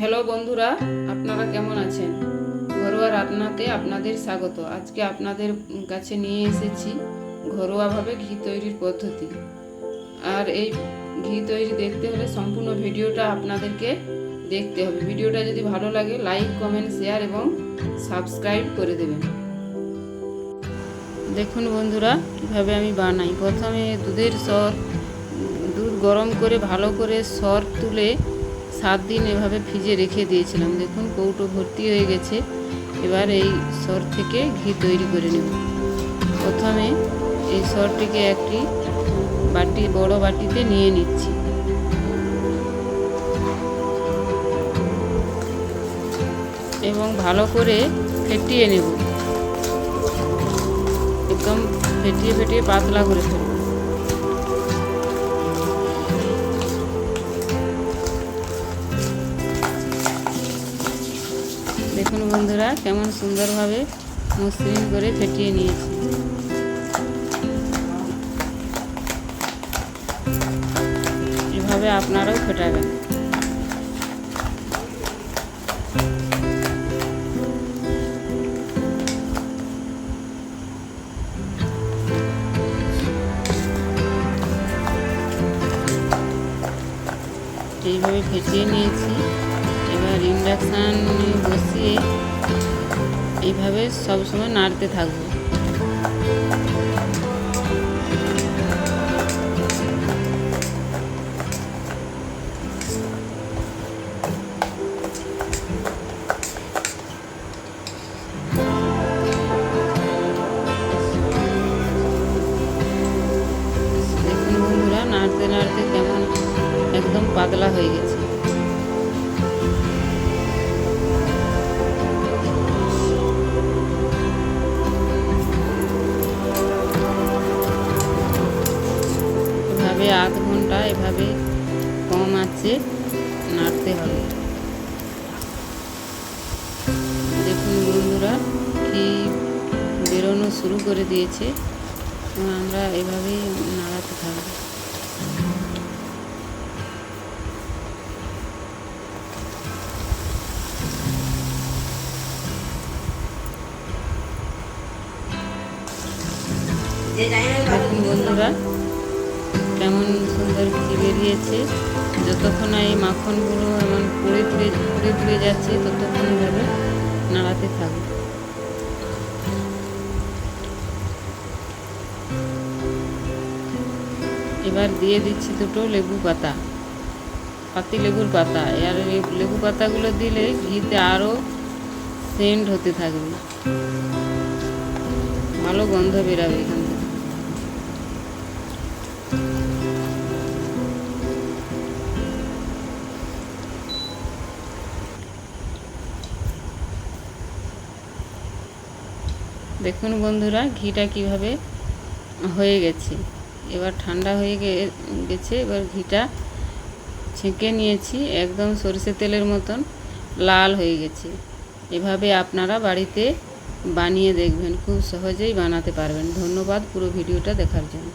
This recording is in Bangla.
হ্যালো বন্ধুরা, আপনারা কেমন আছেন? ঘরোয়া রান্নাতে আপনাদের স্বাগত। আজকে আপনাদের কাছে নিয়ে এসেছি ঘরোয়াভাবে ঘি তৈরির পদ্ধতি। আর এই ঘি তৈরি দেখতে হলে সম্পূর্ণ ভিডিওটা আপনাদেরকে দেখতে হবে। ভিডিওটা যদি ভালো লাগে লাইক, কমেন্ট, শেয়ার এবং সাবস্ক্রাইব করে দেবেন। দেখুন বন্ধুরা, কীভাবে আমি বানাই। প্রথমে দুধ গরম করে ভালো করে সর তুলে 7 দিন এভাবে ফ্রিজে রেখে দিয়েছিলাম। দেখুন কৌটো ভর্তি হয়ে গেছে। এবার এই সর থেকে ঘি তৈরি করে নেব। প্রথমে এই সরটিকে একটি বড় বাটিতে নিয়ে নিচ্ছি। এবং ভালো করে ফেটিয়ে নেব, একদম ফেটিয়ে পাতলা করে ফেলব। দেখুন বন্ধুরা, কেমন সুন্দরভাবে মসৃণ করে ফেটিয়ে নিয়েছি। এভাবে আপনারাও ফেটাবেন। এইভাবে ফেটিয়ে নিয়েছি। এবার ইন্ডাকশান বসিয়ে এইভাবে সবসময় নাড়তে থাকবো। দেখুন বন্ধুরা, নাড়তে নাড়তে কেমন একদম পাতলা হয়ে গেছে। এভাবে আধ ঘন্টা এভাবে কম আঁচে নাড়তে হবে। দেখুন বন্ধুরা, ঘি বেরোনো শুরু করে দিয়েছে। আমরা এভাবেই নাড়াতে থাকবো। দেখুন বন্ধুরা, কেমন সুন্দর ঘি বেরিয়েছে। যতক্ষণ এই মাখনগুলো এমন পুড়ে পুড়ে যাচ্ছে ততক্ষণ এভাবে নাড়াতে থাকবে। এবার দিয়ে দিচ্ছি দুটো লেবু পাতা, পাতি লেবুর পাতা। আর লেবু পাতাগুলো দিলে ঘিতে আরও সেন্ট হতে থাকবে, ভালো গন্ধ বেরাবে এখান থেকে। দেখুন বন্ধুরা, ঘিটা কিভাবে হয়ে গেছে। এবার ঠান্ডা হয়ে গেছে। এবার ঘিটা ছেঁকে নিয়েছি, একদম সরষে তেলের মতন লাল হয়ে গেছে। এভাবে আপনারা বাড়িতে বানিয়ে দেখবেন, খুব সহজেই বানাতে পারবেন। ধন্যবাদ পুরো ভিডিওটা দেখার জন্য।